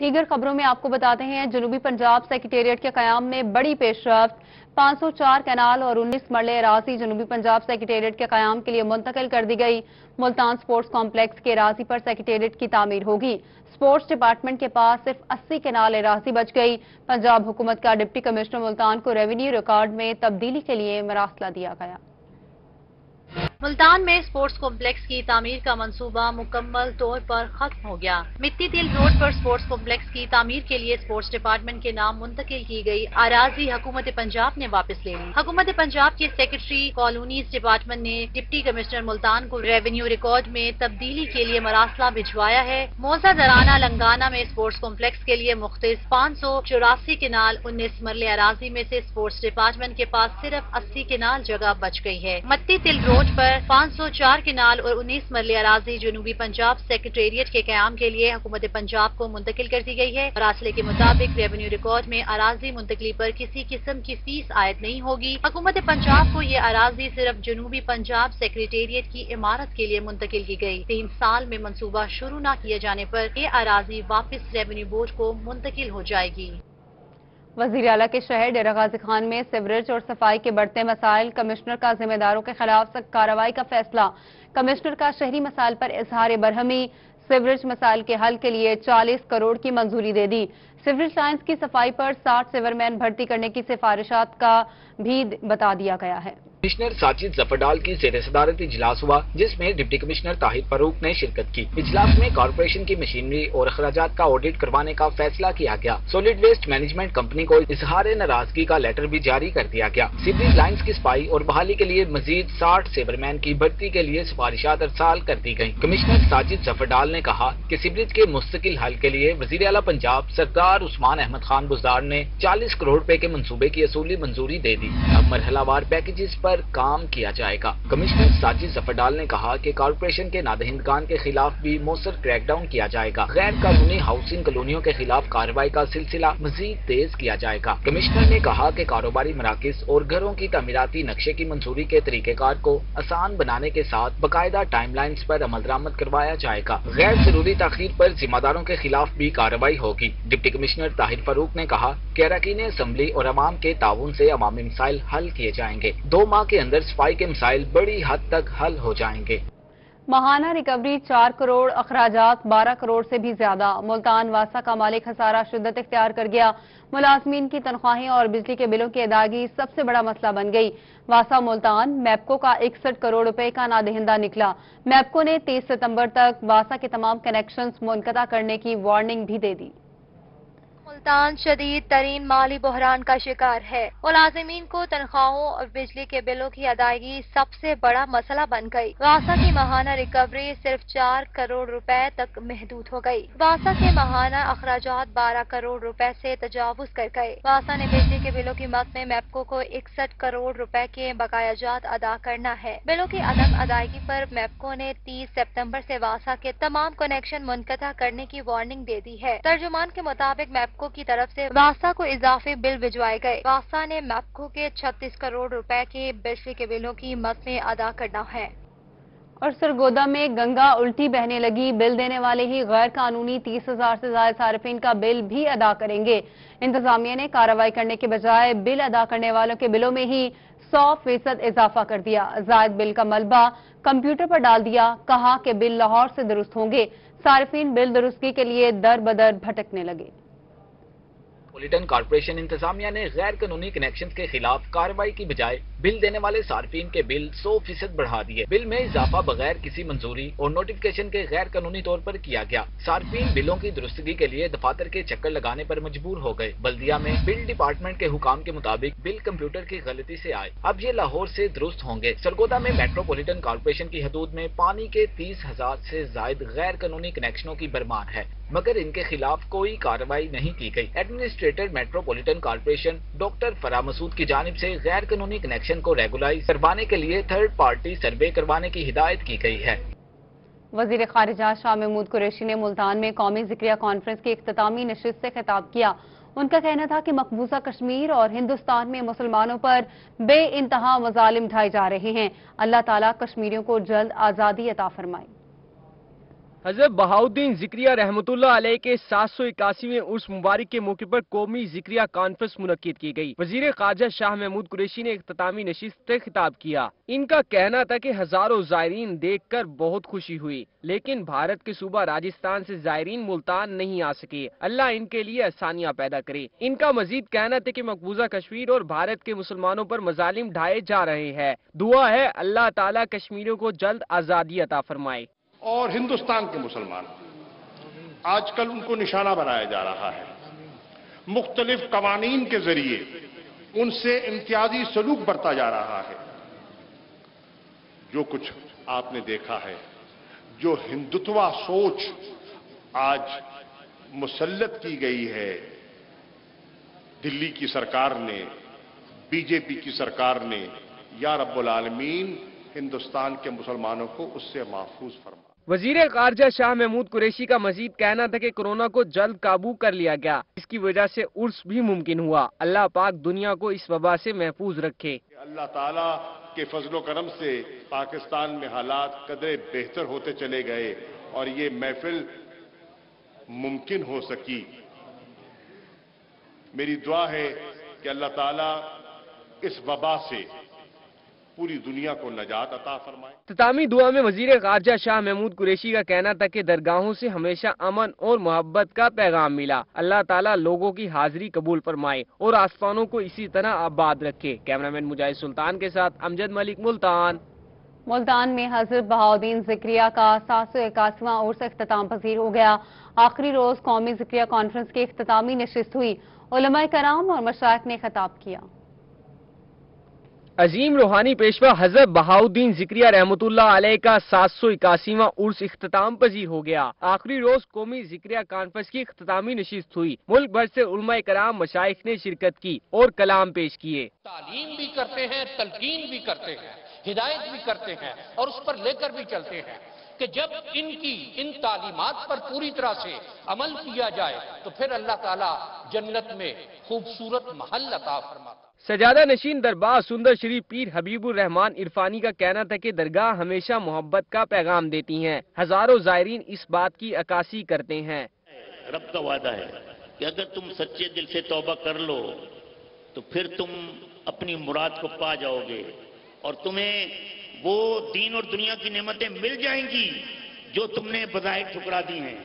دیگر خبروں میں آپ کو بتاتے ہیں جنوبی پنجاب سیکریٹریٹ کے قیام میں بڑی پیش رفت 504 کینال اور 19 مرلے اراضی جنوبی پنجاب سیکریٹریٹ کے قیام کے لیے منتقل کر دی گئی۔ ملتان سپورٹس کمپلیکس کے اراضی پر سیکریٹریٹ کی تعمیر ہوگی۔ سپورٹس ڈپارٹمنٹ کے پاس صرف 80 کینال اراضی بچ گئی۔ پنجاب حکومت کا ڈپٹی کمشنر ملتان کو ریونیو ریکارڈ میں تبدیلی کے لیے مراسلہ دیا گیا۔ ملتان میں سپورٹس کمپلیکس کی تعمیر کا منصوبہ مکمل طور پر ختم ہو گیا۔ مٹی تل روڈ پر سپورٹس کمپلیکس کی تعمیر کے لیے سپورٹس ڈپارٹمنٹ کے نام منتقل کی گئی اراضی حکومت پنجاب نے واپس لے لی۔ حکومت پنجاب کے سیکرٹری کالونیز ڈپارٹمنٹ نے ڈپٹی کمشنر ملتان کو ریونیو ریکارڈ میں تبدیلی کے لیے مراسلہ بھجوایا ہے۔ موزہ درانہ لنگانہ میں سپورٹس کمپلیکس کے لیے مختص 584 کنال 19 مرلے اراضی میں سے سپورٹس ڈپارٹمنٹ کے پاس صرف 80 کنال جگہ بچ گئی ہے۔ مٹی تل روڈ پر 504 کنال اور 19 مرلے اراضی جنوبی پنجاب سیکریٹریٹ کے قیام کے لیے حکومت پنجاب کو منتقل کر دی گئی ہے۔ مراسلے کے مطابق ریونیو ریکارڈ میں اراضی منتقلی پر کسی قسم کی فیس عائد نہیں ہوگی۔ حکومت پنجاب کو یہ اراضی صرف جنوبی پنجاب سیکریٹریٹ کی عمارت کے لیے منتقل کی گئی۔ 3 سال میں منصوبہ شروع نہ کیے جانے پر یہ اراضی واپس ریونیو بورڈ کو منتقل ہو جائے گی۔ وزیر اعلیٰ کے شہر ڈیرہ غازی خان میں سیوریج اور صفائی کے بڑھتے مسائل، کمشنر کا ذمہ داروں کے خلاف سخت کارروائی کا فیصلہ۔ کمشنر کا شہری مسائل پر اظہار برہمی، سیوریج مسائل کے حل کے لیے 40 کروڑ کی منظوری دے دی۔ سیوریج لائنز کی صفائی پر 60 سیورمین بھرتی کرنے کی سفارشات کا بھی بتا دیا گیا ہے۔ کمشنر ساجد ظفرڈال کی زیر صدارت اجلاس ہوا، جس میں ڈپٹی کمشنر طاہر فاروق نے شرکت کی۔ اجلاس میں کارپوریشن کی مشینری اور اخراجات کا آڈٹ کروانے کا فیصلہ کیا گیا۔ سالڈ ویسٹ مینجمنٹ کمپنی کو اظہار ناراضگی کا لیٹر بھی جاری کر دیا گیا۔ سیوریج لائنز کی صفائی اور بحالی کے لیے مزید 60 سیورمین کی بھرتی کے لیے سفارشات ارسال کر دی گئیں۔ کمشنر ساجد ظفرڈال نے کہا کہ سیوریج کے مستقل حل کے لیے وزیر اعلیٰ پنجاب سردار عثمان احمد خان بزدار نے 40 کروڑ روپے کے منصوبے کی اصولی منظوری دے دی۔ اب مرحلہ وار پیکیجز پر کام کیا جائے گا۔ کمشنر ساجد ظفرڈال نے کہا کہ کارپوریشن کے نادہندگان کے خلاف بھی مؤثر کریک ڈاؤن کیا جائے گا۔ غیر قانونی ہاؤسنگ کالونیوں کے خلاف کارروائی کا سلسلہ مزید تیز کیا جائے گا۔ کمشنر نے کہا کہ کاروباری مراکز اور گھروں کی تعمیراتی نقشے کی منظوری کے طریقہ کار کو آسان بنانے کے ساتھ باقاعدہ ٹائم لائنز پر عمل درآمد کروایا جائے گا۔ غیر ضروری تاخیر پر ذمہ داروں کے خلاف بھی کارروائی ہوگی۔ ڈپٹی کمشنر طاہر فاروق نے کہا کہ اراکین اسمبلی اور عوام کے تعاون سے عوامی مسائل حل کیے جائیں گے۔ 2 ماہ کے اندر صفائی کے مسائل بڑی حد تک حل ہو جائیں گے۔ ماہانہ ریکوری 4 کروڑ، اخراجات 12 کروڑ سے بھی زیادہ۔ ملتان واسا کا مالی خسارہ شدت اختیار کر گیا۔ ملازمین کی تنخواہیں اور بجلی کے بلوں کی ادائیگی سب سے بڑا مسئلہ بن گئی۔ واسا ملتان میپکو کا 61 کروڑ روپے کا نادہندہ نکلا۔ میپکو نے 30 ستمبر تک واسا کے تمام کنیکشنز منقطع کرنے کی وارننگ بھی دے دی۔ ملتان شدید ترین مالی بحران کا شکار ہے۔ ملازمین کو تنخواہوں اور بجلی کے بلوں کی ادائیگی سب سے بڑا مسئلہ بن گئی۔ واسا کی ماہانہ ریکوری صرف 4 کروڑ روپے تک محدود ہو گئی۔ واسا کے ماہانہ اخراجات 12 کروڑ روپے سے تجاوز کر گئے۔ واسا نے بجلی کے بلوں کی مد میں میپکو کو 61 کروڑ روپے کے بقایا جات ادا کرنا ہے۔ بلوں کی عدم ادائیگی پر میپکو نے 30 ستمبر سے واسا کے تمام کنیکشن منقطع کرنے کی وارننگ دے دی ہے۔ ترجمان کے مطابق میپکو کی طرف سے واسا کو اضافی بل بھجوائے گئے۔ واسا نے میپکو کے 36 کروڑ روپے کے بجلی کے بلوں کی مد میں ادا کرنا ہے۔ اور سرگودا میں گنگا الٹی بہنے لگی، بل دینے والے ہی غیر قانونی 30,000 سے زائد صارفین کا بل بھی ادا کریں گے۔ انتظامیہ نے کارروائی کرنے کے بجائے بل ادا کرنے والوں کے بلوں میں ہی 100% اضافہ کر دیا۔ زائد بل کا ملبہ کمپیوٹر پر ڈال دیا، کہا کہ بل لاہور سے درست ہوں گے۔ صارفین بل درستگی کے لیے در بدر بھٹکنے لگے۔ میٹروپولیٹن کارپوریشن انتظامیہ نے غیر قانونی کنیکشن کے خلاف کارروائی کی بجائے بل دینے والے صارفین کے بل 100% بڑھا دیے۔ بل میں اضافہ بغیر کسی منظوری اور نوٹیفکیشن کے غیر قانونی طور پر کیا گیا۔ صارفین بلوں کی درستگی کے لیے دفاتر کے چکر لگانے پر مجبور ہو گئے۔ بلدیہ میں بل ڈپارٹمنٹ کے حکام کے مطابق بل کمپیوٹر کی غلطی سے آئے، اب یہ لاہور سے درست ہوں گے۔ سرگودا میں میٹروپولیٹن کارپوریشن کی حدود میں پانی کے 30,000 سے زائد غیر قانونی کنیکشنوں کی بھرمار ہے، مگر ان کے خلاف کوئی کارروائی نہیں کی گئی۔ ایڈمنسٹریٹر میٹروپولیٹن کارپوریشن ڈاکٹر فرا مسعود کی جانب سے غیر قانونی کنیکشن کو ریگولائز کروانے کے لیے تھرڈ پارٹی سروے کروانے کی ہدایت کی گئی ہے۔ وزیر خارجہ شاہ محمود قریشی نے ملتان میں قومی ذکریہ کانفرنس کی اختتامی نشست سے خطاب کیا۔ ان کا کہنا تھا کہ مقبوضہ کشمیر اور ہندوستان میں مسلمانوں پر بے انتہا مظالم ڈھائے جا رہے ہیں۔ اللہ تعالیٰ کشمیریوں کو جلد آزادی عطا فرمائے۔ حضرت بہاؤدین ذکریہ رحمتullah علیہ کے 781ویں عرس مبارک کے موقع پر قومی ذکریہ کانفرنس منعقد کی گئی۔ وزیر خارجہ شاہ محمود قریشی نے اختتامی نشست سے خطاب کیا۔ ان کا کہنا تھا کہ ہزاروں زائرین دیکھ کر بہت خوشی ہوئی، لیکن بھارت کے صوبہ راجستھان سے زائرین ملتان نہیں آ سکے۔ اللہ ان کے لیے آسانیاں پیدا کرے۔ ان کا مزید کہنا تھا کہ مقبوضہ کشمیر اور بھارت کے مسلمانوں پر مظالم ڈھائے جا رہے ہیں۔ دعا ہے اللہ تعالیٰ کشمیریوں کو جلد آزادی عطا فرمائے۔ اور ہندوستان کے مسلمان آج کل ان کو نشانہ بنایا جا رہا ہے، مختلف قوانین کے ذریعے ان سے امتیازی سلوک برتا جا رہا ہے۔ جو کچھ آپ نے دیکھا ہے، جو ہندوتوا سوچ آج مسلط کی گئی ہے دلی کی سرکار نے، بی جے پی کی سرکار نے، یا رب العالمین ہندوستان کے مسلمانوں کو اس سے محفوظ فرما۔ وزیر خارجہ شاہ محمود قریشی کا مزید کہنا تھا کہ کورونا کو جلد قابو کر لیا گیا، اس کی وجہ سے عرس بھی ممکن ہوا۔ اللہ پاک دنیا کو اس وبا سے محفوظ رکھے۔ اللہ تعالیٰ کے فضل و کرم سے پاکستان میں حالات قدرے بہتر ہوتے چلے گئے اور یہ محفل ممکن ہو سکی۔ میری دعا ہے کہ اللہ تعالیٰ اس وبا سے پوری دنیا کو نجات عطا فرمائے۔ اختتامی دعا میں وزیر خارجہ شاہ محمود قریشی کا کہنا تھا کہ درگاہوں سے ہمیشہ امن اور محبت کا پیغام ملا۔ اللہ تعالیٰ لوگوں کی حاضری قبول فرمائے اور آستانوں کو اسی طرح آباد رکھے۔ کیمرامین مجاہد سلطان کے ساتھ امجد ملک، ملتان۔ ملتان میں حضرت بہاؤدین ذکریہ کا 781واں عرس اختتام پذیر ہو گیا۔ آخری روز قومی ذکریہ کانفرنس کی اختتامی نشست ہوئی۔ علماء کرام اور مشائخ نے خطاب کیا۔ عظیم روحانی پیشوا حضرت بہاؤدین ذکریہ رحمتullah علیہ کا 781واں عرس اختتام پذیر ہو گیا۔ آخری روز قومی ذکریہ کانفرنس کی اختتامی نشست ہوئی۔ ملک بھر سے علماء کرام مشائخ نے شرکت کی اور کلام پیش کیے۔ تعلیم بھی کرتے ہیں، تلقین بھی کرتے ہیں، ہدایت بھی کرتے ہیں اور اس پر لے کر بھی چلتے ہیں کہ جب ان تعلیمات پر پوری طرح سے عمل کیا جائے تو پھر اللہ تعالیٰ جنت میں خوبصورت محل عطا فرماتا۔ سجادہ نشین دربار سندر شریف پیر حبیب الرحمان عرفانی کا کہنا تھا کہ درگاہ ہمیشہ محبت کا پیغام دیتی ہیں۔ ہزاروں زائرین اس بات کی عکاسی کرتے ہیں۔ رب کا وعدہ ہے کہ اگر تم سچے دل سے توبہ کر لو تو پھر تم اپنی مراد کو پا جاؤ گے اور تمہیں وہ دین اور دنیا کی نعمتیں مل جائیں گی جو تم نے بظاہر ٹھکرا دی ہیں۔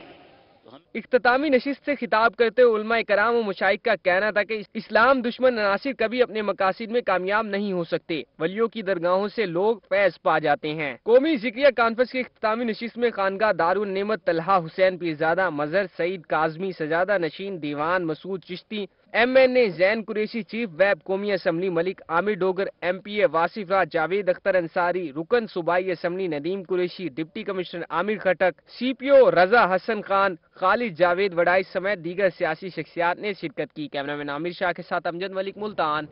اختتامی نشست سے خطاب کرتے ہوئے علماء کرام و مشائخ کا کہنا تھا کہ اسلام دشمن عناصر کبھی اپنے مقاصد میں کامیاب نہیں ہو سکتے۔ ولیوں کی درگاہوں سے لوگ فیض پا جاتے ہیں۔ قومی ذکریہ کانفرنس کی اختتامی نشست میں خانقاہ دارالنعمت طلحہ حسین پیرزادہ، مظہر سعید کاظمی، سجادہ نشین Diwan Masood Chishti, MNA Zain Qureshi, chief whip قومی اسمبلی ملک عامر ڈوگر، MPA واصف راج، جاوید اختر انصاری، رکن صوبائی assembly Nadeem Qureshi, deputy commissioner Amir Khattak, CPO Raza Hassan Khan, Khalid Javed Wadai سمیت دیگر سیاسی شخصیات نے شرکت کی۔ کیمرامین عامر شاہ کے ساتھ امجد ملک، ملتان۔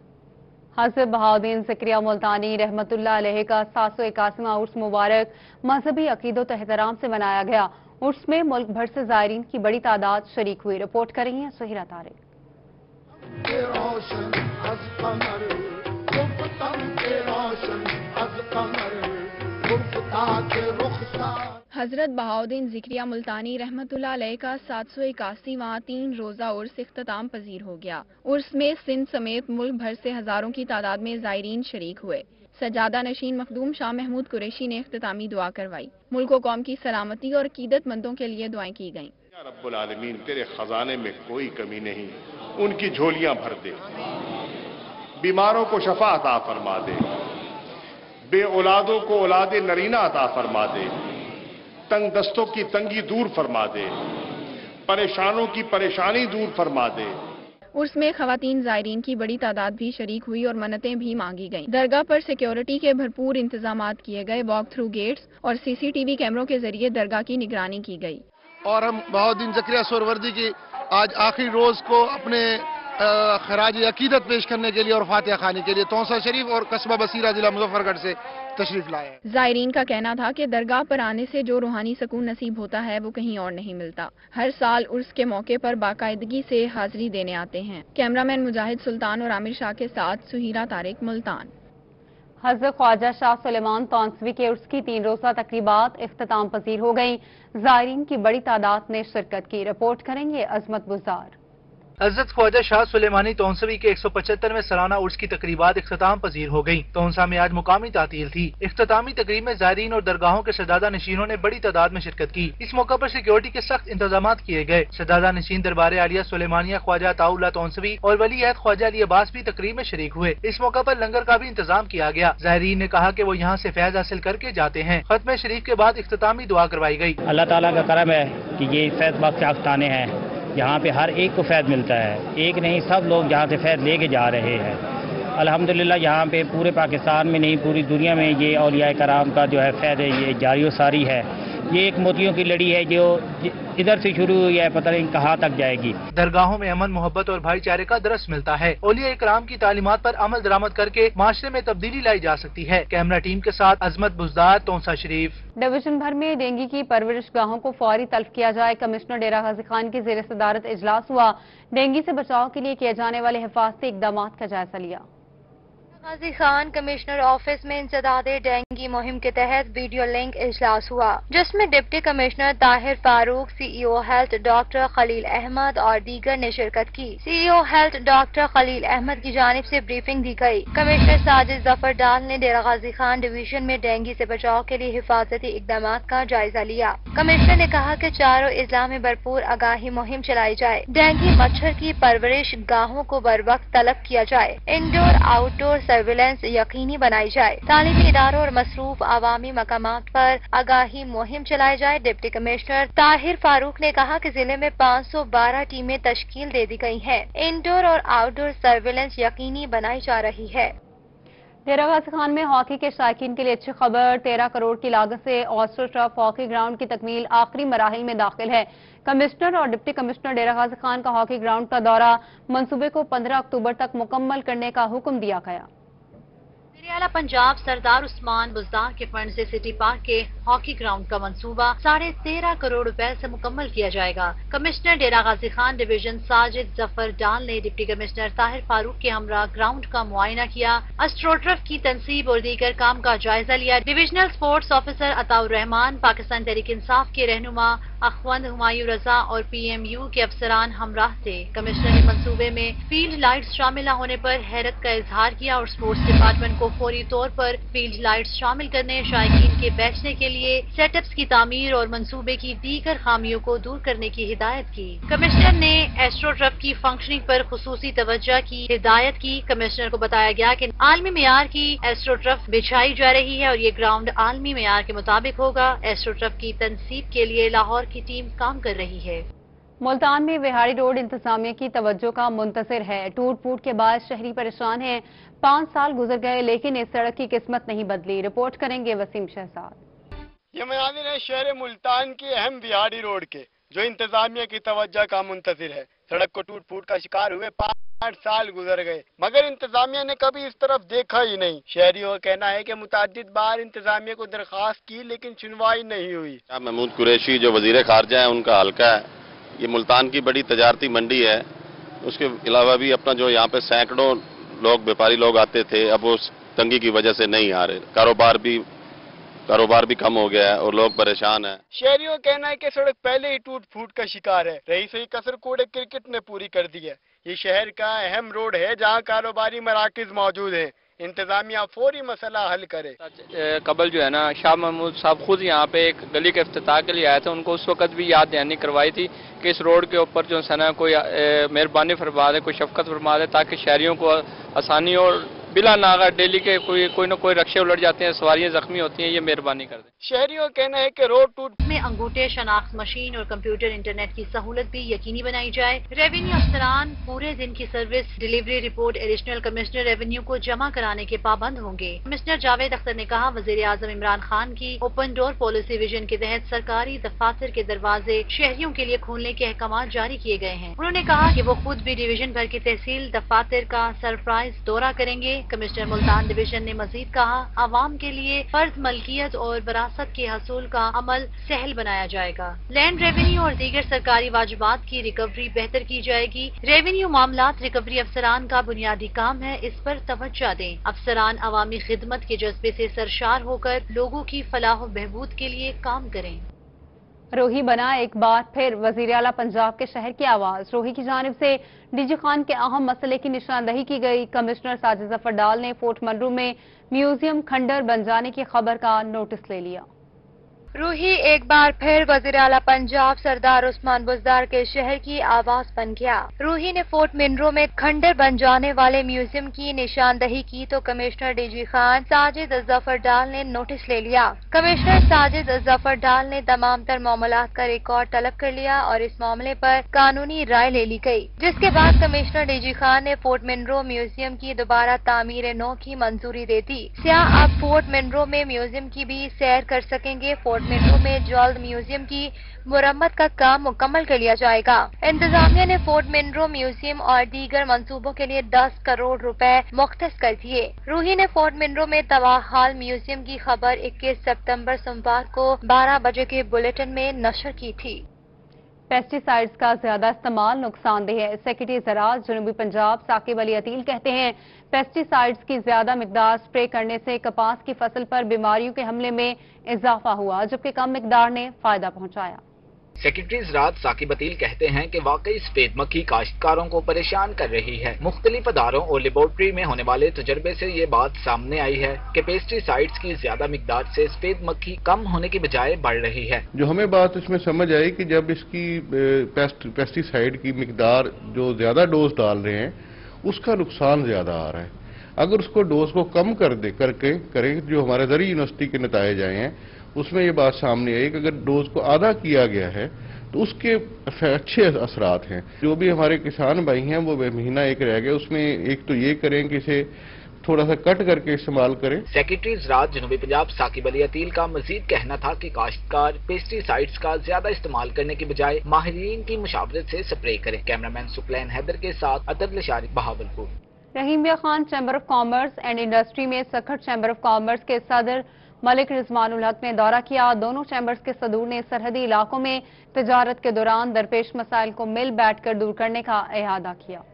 حضرت بہاؤدین ذکریہ ملتانی رحمتullah علیہ کا 781واں عرس مبارک مذہبی عقیدت و احترام سے منایا گیا۔ عرس میں ملک بھر سے زائرین کی بڑی تعداد شریک ہوئی۔ رپورٹ کر رہی ہیں سہیرہ طارق۔ حضرت بہاؤدین ذکریہ ملتانی رحمتullah علیہ کا 781واں 3 روزہ عرس اختتام پذیر ہو گیا۔ عرس میں سندھ سمیت ملک بھر سے ہزاروں کی تعداد میں زائرین شریک ہوئے۔ سجادہ نشین مخدوم شاہ محمود قریشی نے اختتامی دعا کروائی۔ ملک و قوم کی سلامتی اور عقیدت مندوں کے لیے دعائیں کی گئیں۔ یا رب العالمین تیرے خزانے میں کوئی کمی نہیں، ان کی جھولیاں بھر دے، بیماروں کو شفا عطا فرما دے، بے اولادوں کو اولاد نرینہ عطا فرما دے، تنگ دستوں کی تنگی دور فرما دے، پریشانوں کی پریشانی دور فرما دے۔ عرس میں خواتین زائرین کی بڑی تعداد بھی شریک ہوئی اور منتیں بھی مانگی گئیں۔ درگاہ پر سیکیورٹی کے بھرپور انتظامات کیے گئے، واک تھرو گیٹس اور CCTV کیمروں کے ذریعے درگاہ کی نگرانی کی گئی۔ اور ہم بہاؤدین ذکریہ سہروردی کی آج آخری روز کو اپنے خراج عقیدت پیش کرنے کے لیے اور فاتحہ خوانی کے لیے تونسا شریف اور قصبہ بصیرہ ضلع مظفر گڑھ سے تشریف لائے ہیں۔ زائرین کا کہنا تھا کہ درگاہ پر آنے سے جو روحانی سکون نصیب ہوتا ہے وہ کہیں اور نہیں ملتا۔ ہر سال عرس کے موقع پر باقاعدگی سے حاضری دینے آتے ہیں۔ کیمرامین مجاہد سلطان اور عامر شاہ کے ساتھ سہیرہ طارق، ملتان۔ हज़रत ख्वाजा शाह सुलेमान तौंसवी के उर्स की 3 रोज़ा तकरीबात इख्तिताम पजीर हो गईं। ज़ायरीन की बड़ी तादाद ने शिरकत की। रिपोर्ट करेंगे अजमत बुज़दार। हज़रत ख्वाजा शाह सुलेमानी तौंसवी के 175वें सालाना उर्स की तकरीबात इख्तिताम पजीर हो गयी। तौंसा में आज मुकामी तातील थी। इख्तितामी तकरीब में ज़ायरीन और दरगाहों के शहजादा नशीनों ने बड़ी तादाद में शिरकत की। इस मौका पर सिक्योरिटी के सख्त इंतजाम किए गए। शहजादा नशीन दरबार आलिया सुलेमानिया ख्वाजा अताउल्लाह तौंसवी और वली अहद ख्वाजा अली अब्बास भी तकरीब में शरीक हुए। इस मौका पर लंगर का भी इंतजाम किया गया। ज़ायरीन ने कहा कि वो यहाँ से फैज हासिल करके जाते हैं। खत्म शरीफ के बाद इख्तितामी दुआ करवाई गई। अल्लाह ताला का करम है कि ये फैज बाग के आस्ताने हैं, यहाँ पे हर एक को फैज मिलता है। एक नहीं, सब लोग यहाँ से फैज लेके जा रहे हैं। अल्हम्दुलिल्लाह यहाँ पे पूरे पाकिस्तान में नहीं, पूरी दुनिया में ये औलिया कराम का जो है फैज है, ये जारी सारी है। ये एक मोतियों की लड़ी है जो इधर से शुरू हुई है, पता नहीं कहाँ तक जाएगी। दरगाहों में अमन, मोहब्बत और भाईचारे का दरस मिलता है। औलिया इकराम की तालीमात पर अमल दरामद करके माशरे में तब्दीली लाई जा सकती है। कैमरा टीम के साथ अजमत बुज़दार, तौंसा शरीफ। डिवीजन भर में डेंगू की परवरिश गाहों को फौरी तल्फ किया जाए। कमिश्नर डेरा गाजी खान की ज़ेर सदारत इजलास हुआ। डेंगू से बचाव के लिए किए जाने वाले हिफाजती इकदाम का जायजा लिया। गाजी खान कमिश्नर ऑफिस में इंसदाद डेंगू मुहिम के तहत वीडियो लिंक इजलास हुआ, जिसमें deputy commissioner Tahir Farooq, CEO health doctor Khalil Ahmed और दीगर ने शिरकत की। CEO health doctor Khalil Ahmed की जानिब से ब्रीफिंग दी गई। कमिश्नर साजिद जफर डाल ने डेरा गाजी खान डिवीजन में डेंगू से बचाव के लिए हिफाजती इकदाम का जायजा लिया। कमिश्नर ने कहा कि चारों इजला में भरपूर आगाही मुहिम चलाई जाए। डेंगू मच्छर की परवरिश गाहों को बर वक्त तलब किया जाए। इंडोर आउटडोर सर्विलेंस यकीनी बनाई जाए। तालीमी इदारों और मसरूफ आवामी मकामात पर आगाही मुहिम चलाई जाए। डिप्टी कमिश्नर ताहिर फारूक ने कहा कि जिले में 512 टीमें तश्कील दे दी गई हैं। इंडोर और आउटडोर सर्विलेंस यकीनी बनाई जा रही है। डेरा गाजी खान में हॉकी के शायकीन के लिए अच्छी खबर। 13 करोड़ की लागत से ऑस्ट्रो टर्फ हॉकी ग्राउंड की तकमील आखिरी मराहिल में दाखिल है। कमिश्नर और डिप्टी कमिश्नर डेरा गाजी खान का हॉकी ग्राउंड का दौरा मंसूबे को 15 अक्टूबर तक मुकम्मल करने का हुक्म दिया गया। आला पंजाब सरदार उस्मान बुज़दार के फंड से सिटी पार्क के हॉकी ग्राउंड का मंसूबा 13.5 करोड़ रुपए से मुकम्मल किया जाएगा। कमिश्नर डेरा गाजी खान डिवीजन साजिद जफर डाल ने डिप्टी कमिश्नर ताहिर फारूक के हमरा ग्राउंड का मुआयना किया। अस्ट्रोटर्फ की तनसीब और दीगर काम का जायजा लिया। Divisional sports officer Ataur Rehman, Pakistan Tehreek Insaf के रहनुमा अखवंद हुमायूं रजा और PMU के अफसरान हमराह थे। कमिश्नर ने मंसूबे में फील्ड लाइट्स शामिल न होने पर हैरत का इजहार किया और स्पोर्ट्स डिपार्टमेंट को फौरी तौर पर फील्ड लाइट्स शामिल करने, शायकीन के बैठने के लिए सेटअप्स की तामीर और मंसूबे की दीगर खामियों को दूर करने की हिदायत की। कमिश्नर ने एस्ट्रोटर्फ की फंक्शनिंग पर खुसूसी तवज्जो की हिदायत की। कमिश्नर को बताया गया कि आलमी मेयार की एस्ट्रोटर्फ बिछाई जा रही है और ये ग्राउंड आलमी मेयार के मुताबिक होगा। एस्ट्रोटर्फ की तनसीब के लिए लाहौर की टीम काम कर रही है। मुल्तान में विहाड़ी रोड इंतजामिया की तवज्जो का मुंतज़िर है। टूट फूट के बाद शहरी परेशान हैं। 5 साल गुजर गए लेकिन इस सड़क की किस्मत नहीं बदली। रिपोर्ट करेंगे वसीम शहजाद। ये मयाज़िन है शहर मुल्तान की अहम विहाड़ी रोड के, जो इंतजामिया की तवज्जो का मुंतज़िर है। सड़क को टूट फूट का शिकार हुए 5 साल गुजर गए मगर इंतजामिया ने कभी इस तरफ देखा ही नहीं। शहरियों का कहना है कि मुतादिद बार इंतजामिया को दरख्वास्त की लेकिन सुनवाई नहीं हुई। महमूद कुरैशी जो वजीर खारजा है, उनका हल्का है। ये मुल्तान की बड़ी तजारती मंडी है। उसके अलावा भी अपना जो यहाँ पे सैकड़ों लोग व्यापारी लोग आते थे, अब वो तंगी की वजह से नहीं आ रहे। कारोबार भी कम हो गया है और लोग परेशान हैं। शहरियों का कहना है कि सड़क पहले ही टूट फूट का शिकार है। रही सही कसर कूड़े क्रिकेट ने पूरी कर दी है। ये शहर का अहम रोड है जहाँ कारोबारी मराकज मौजूद है। इंतजामिया फौरी मसला हल करे। कबल जो है ना, शाह महमूद साहब खुद यहाँ पे एक गली के इफ्तिताह के लिए आए थे। उनको उस वक्त भी याद दहानी करवाई थी कि इस रोड के ऊपर जो है ना कोई मेहरबानी फरमा दे, कोई शफकत फरमा दे ताकि शहरियों को आसानी और बिला नागा डेली के कोई न कोई रक्शे उलट जाते हैं, सवारियां जख्मी होती हैं, ये मेहरबानी कर दें। शहरियों का कहना है कि रोड टूट में अंगूठे, शनाख्त मशीन और कंप्यूटर इंटरनेट की सहूलत भी यकीनी बनाई जाए। रेवेन्यू अफसरान पूरे दिन की service delivery report additional commissioner revenue को जमा कराने के पाबंद होंगे। कमिश्नर जावेद अख्तर ने कहा, वजीर आजम इमरान खान की ओपन डोर पॉलिसी विजन के तहत सरकारी दफातर के दरवाजे शहरियों के लिए खोलने के अहकाम जारी किए गए हैं। उन्होंने कहा कि वो खुद भी डिवीजन भर की तहसील दफातर का सरप्राइज दौरा करेंगे। कमिश्नर मुल्तान डिवीजन ने मजीद कहा, आवाम के लिए फर्ज मलकियत और विरासत के हसूल का अमल सहल बनाया जाएगा। लैंड रेवेन्यू और दीगर सरकारी वाजिबात की रिकवरी बेहतर की जाएगी। रेवेन्यू मामलात रिकवरी अफसरान का बुनियादी काम है, इस पर तवज्जो दें। अफसरान अवामी खिदमत के जज्बे से सरशार होकर लोगों की फलाह बहबूद के लिए काम करें। रोही बना एक बार फिर वजीर आला पंजाब के शहर की आवाज। रोही की जानिब से डीजी खान के अहम मसले की निशानदही की गई। कमिश्नर साजिद जफर डाल ने फोर्ट मनरू में म्यूजियम खंडर बन जाने की खबर का नोटिस ले लिया। रूही एक बार फिर वज़ीर आला पंजाब सरदार उस्मान बुज़दार के शहर की आवाज बन गया। रूही ने फोर्ट मिनरो में खंडर बन जाने वाले म्यूजियम की निशानदही की तो कमिश्नर डीजी खान साजिद जफर डाल ने नोटिस ले लिया। कमिश्नर साजिद जफर डाल ने तमाम तर मामलात का रिकॉर्ड तलब कर लिया और इस मामले पर कानूनी राय ले ली गई, जिसके बाद कमिश्नर डीजी खान ने फोर्ट मिनरो म्यूजियम की दोबारा तामीर नौ की मंजूरी दे दी। सियाह अब फोर्ट मिनरो में म्यूजियम की भी सैर कर सकेंगे। फोर्ट मिनरो में जल्द म्यूजियम की मुरम्मत का काम मुकम्मल कर लिया जाएगा। इंतजामिया ने फोर्ट मिनरो म्यूजियम और दीगर मंसूबों के लिए 10 करोड़ रुपए मुख्तस कर दिए। रूही ने फोर्ट मिनरो में तबाहाल म्यूजियम की खबर 21 सितंबर सोमवार को 12 बजे के बुलेटिन में नशर की थी। पेस्टिसाइड्स का ज्यादा इस्तेमाल नुकसानदेह है। सेक्रेटरी ज़राअत जनूबी पंजाब साकिब अली अतील कहते हैं, पेस्टिसाइड्स की ज्यादा मिकदार स्प्रे करने से कपास की फसल पर बीमारियों के हमले में इजाफा हुआ, जबकि कम मिकदार ने फायदा पहुंचाया। सेक्रेटरी ज़राअत साकिब अतील कहते हैं कि वाकई सफेद मक्खी काश्तकारों को परेशान कर रही है। मुख्तलिफ अदारों और लेबोरेटरी में होने वाले तजर्बे से ये बात सामने आई है कि पेस्टिसाइड्स की ज्यादा मिकदार से सफेद मक्खी कम होने की बजाय बढ़ रही है। जो हमें बात इसमें समझ आई कि जब इसकी पेस्टिसाइड की मिकदार जो ज्यादा डोज डाल रहे हैं उसका नुकसान ज्यादा आ रहा है। अगर उसको डोज को कम करें जो हमारे ज़री यूनिवर्सिटी के नतायज आए हैं उसमें ये बात सामने आई कि अगर डोज को आधा किया गया है तो उसके अच्छे असरात हैं। जो भी हमारे किसान भाई हैं वो महीना एक रह गया, उसमें एक तो ये करें कि इसे थोड़ा सा कट करके इस्तेमाल करें। सेक्रेटरी ज़राअत जनूबी पंजाब साकिब अली अतील का मजीद कहना था कि काश्तकार पेस्टिसाइड्स का ज्यादा इस्तेमाल करने की बजाय माहिरीन की मुशावरत से स्प्रे करें। कैमरामैन सुकलैन हैदर के साथ Athar Lashari, Bahawalpur. Rahimiya Khan chamber of commerce and industry में सखर चैम्बर ऑफ कॉमर्स के सदर मलिक रिजवानुल हक ने दौरा किया। दोनों चैम्बर्स के सदूर ने सरहदी इलाकों में तजारत के दौरान दरपेश मसाइल को मिल बैठकर दूर करने का इहादा किया।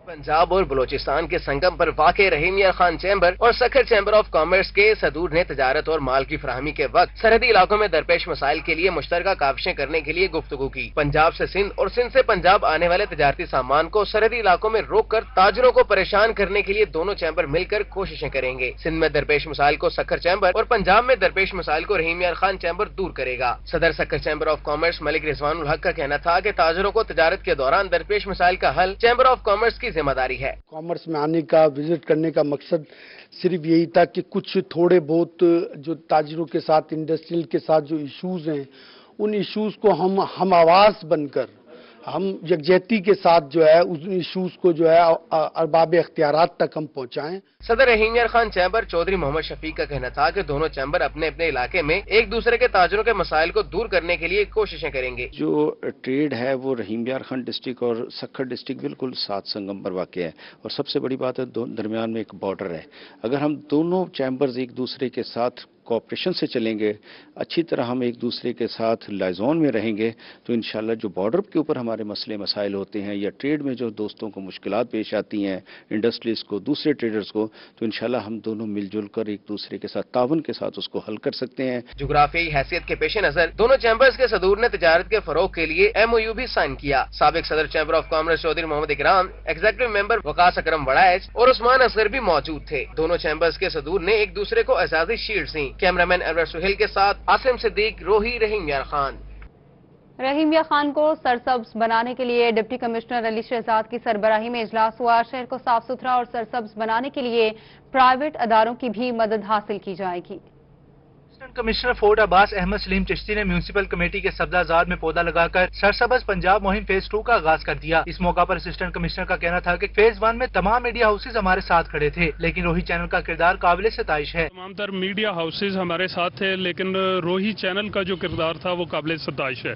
पंजाब और बलोचिस्तान के संगम पर वाक़े रहीमिया खान चैम्बर और सखर चैम्बर ऑफ कॉमर्स के सदूर ने तजारत और माल की फराहमी के वक्त सरहदी इलाकों में दरपेश मसाइल के लिए मुश्तरका काविशें करने के लिए गुफ्तगू की। पंजाब से सिंध और सिंध से पंजाब आने वाले तजारती सामान को सरहदी इलाकों में रोक कर ताजरों को परेशान करने के लिए दोनों चैम्बर मिलकर कोशिशें करेंगे। सिंध में दरपेश मसाइल को सखर चैम्बर और पंजाब में दरपेश मसाइल को रहीमिया खान चैम्बर दूर करेगा। सदर Sukkur chamber of commerce Malik Rizwanul हक का कहना था कि ताजरों को तजारत के दौरान दरपेश मसाइल का हल चैम्बर ऑफ कॉमर्स की जिम्मेदारी है। कॉमर्स में आने का, विजिट करने का मकसद सिर्फ यही था कि कुछ थोड़े बहुत जो ताजिरों के साथ, इंडस्ट्रियल के साथ जो इश्यूज हैं उन इश्यूज को हम आवाज बनकर हम यकजहती के साथ जो है उस इश्यूज को जो है अरबाब इख्तियारात तक हम पहुंचाएं। सदर रहीमिया खान चैम्बर चौधरी मोहम्मद शफीक का कहना था कि दोनों चैम्बर अपने अपने इलाके में एक दूसरे के ताजरों के मसाइल को दूर करने के लिए कोशिशें करेंगे। जो ट्रेड है वो रहीमिया खान डिस्ट्रिक्ट और सखर डिस्ट्रिक्ट बिल्कुल साथ संगम पर वाक़ है और सबसे बड़ी बात है दरमियान में एक बॉर्डर है। अगर हम दोनों चैम्बर्स एक दूसरे के साथ कोऑपरेशन से चलेंगे, अच्छी तरह हम एक दूसरे के साथ लाइजोन में रहेंगे तो इंशाल्लाह जो बॉर्डर के ऊपर हमारे मसले मसाइल होते हैं या ट्रेड में जो दोस्तों को मुश्किलात पेश आती हैं, इंडस्ट्रीज को, दूसरे ट्रेडर्स को, तो इंशाल्लाह हम दोनों मिलजुल कर एक दूसरे के साथ तावन के साथ उसको हल कर सकते हैं। जुग्राफियाई हैसियत के पेश नजर दोनों चैम्बर्स के सदूर ने तजारत के फरोग के लिए MOU भी साइन किया। साबिक सदर chamber of commerce Chaudhry Muhammad Ikram, executive member Waqas Akram Waraich और उस्मान असगर भी मौजूद थे। दोनों चैम्बर्स के सदूर ने एक दूसरे को एजाजी शील्ड दी। कैमरामैन अनवर सुहेल के साथ आसिम सिद्दीक, रोही, रहीमिया खान। रहीमिया खान को सरसब्ज बनाने के लिए डिप्टी कमिश्नर अली शहजाद की सरबराही में इजलास हुआ। शहर को साफ सुथरा और सरसब्ज बनाने के लिए प्राइवेट अदारों की भी मदद हासिल की जाएगी। असिस्टेंट कमिश्नर फोर्ट अब्बास अहमद सलीम चिश्ती ने म्यूनिसिपल कमेटी के सब्जाजाद में पौधा लगाकर सरसब्ज पंजाब मुहिम फेज 2 का आगाज कर दिया। इस मौका पर असिस्टेंट कमिश्नर का कहना था कि फेज 1 में तमाम मीडिया हाउसेज हमारे साथ खड़े थे, लेकिन रोही चैनल का किरदार काबिल सताइश है। तमाम तर मीडिया हाउसेज हमारे साथ थे, लेकिन रोही चैनल का जो किरदार था वो काबिल सताइश है।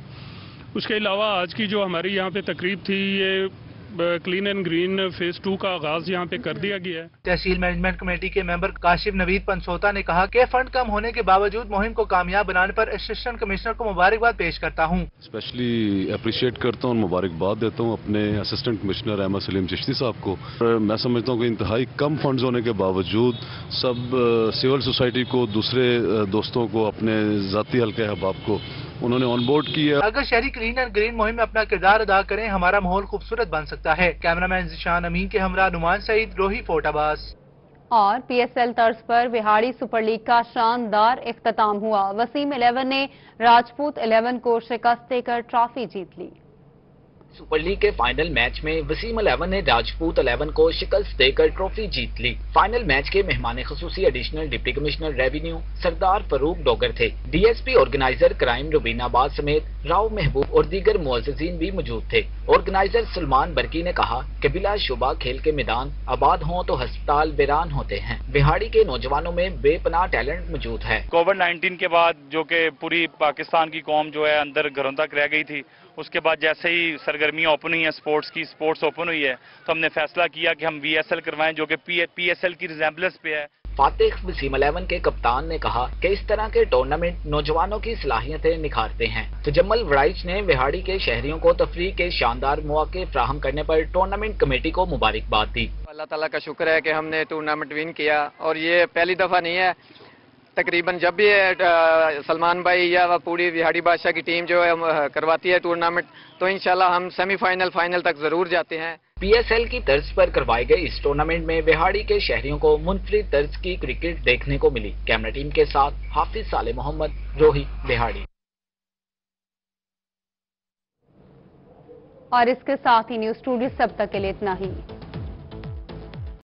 उसके अलावा आज की जो हमारी यहाँ पे तकरीब थी, ये क्लीन एंड ग्रीन फेज 2 का आगाज यहाँ पे कर दिया गया है। तहसील मैनेजमेंट कमेटी के मेंबर काशिफ नवीद पंसोता ने कहा कि फंड कम होने के बावजूद मुहिम को कामयाब बनाने पर असिस्टेंट कमिश्नर को मुबारकबाद पेश करता हूँ। स्पेशली अप्रिशिएट करता हूँ और मुबारकबाद देता हूँ अपने असिस्टेंट कमिश्नर अहमद सलीम चिश्ती साहब को। मैं समझता हूँ कि इंतहाई कम फंड्स होने के बावजूद सब सिविल सोसाइटी को, दूसरे दोस्तों को, अपने जाती हल्के अहबाब को उन्होंने ऑन बोर्ड किया। अगर शहरी क्लीन एंड ग्रीन मुहिम में अपना किरदार अदा करें, हमारा माहौल खूबसूरत बन सकता है। कैमरामैन जिशान अमीन के हमरा नुमान सईद, रोही फोर्ट अब्बास। और PSL तर्ज पर बिहाड़ी सुपर लीग का शानदार इख्तिताम हुआ। वसीम 11 ने राजपूत 11 को शिकस्त देकर ट्रॉफी जीत ली। सुपर लीग के फाइनल मैच में वसीम 11 ने राजपूत 11 को शिकस्त देकर ट्रॉफी जीत ली। फाइनल मैच के मेहमान खुसूसी एडिशनल डिप्टी कमिश्नर रेवेन्यू सरदार फरूक डोगर थे। DSP ऑर्गेनाइजर क्राइम रुबीनाबाद समेत राव महबूब और दीगर मुअज्जिजीन भी मौजूद थे। ऑर्गेनाइजर सलमान बरकी ने कहा कि बिलाशुबा खेल के मैदान आबाद हों तो अस्पताल वीरान होते हैं। बिहाड़ी के नौजवानों में बेपनाह टैलेंट मौजूद है। कोविड-19 के बाद जो कि पूरी पाकिस्तान की कौम जो है अंदर घरों तक रह गई थी, उसके बाद जैसे ही सरगर्मियां ओपन हुई हैं, स्पोर्ट्स ओपन हुई है, तो हमने फैसला किया कि हम VSL करवाएं जो कि PSL की रिजेम्बलेंस पे है। फातिह वसीम 11 के कप्तान ने कहा कि इस तरह के टूर्नामेंट नौजवानों की सलाहियतें निखारते हैं। तजम्मल वराइच ने बिहाड़ी के शहरियों को तफरीह के शानदार मौके फराहम करने पर टूर्नामेंट कमेटी को मुबारकबाद दी। अल्लाह ताला का शुक्र है कि हमने टूर्नामेंट विन किया और ये पहली दफा नहीं है। तकरीबन जब भी सलमान भाई या पूरी बिहाड़ी बादशाह की टीम जो है करवाती है टूर्नामेंट, तो इंशाल्लाह हम सेमीफाइनल फाइनल तक जरूर जाते हैं। PSL की तर्ज पर करवाए गए इस टूर्नामेंट में बिहाड़ी के शहरियों को मुनफरिद तर्ज की क्रिकेट देखने को मिली। कैमरा टीम के साथ हाफिज साले मोहम्मद, रोही, बिहाड़ी। और इसके साथ ही न्यूज स्टूडियो सब तक के लिए इतना ही।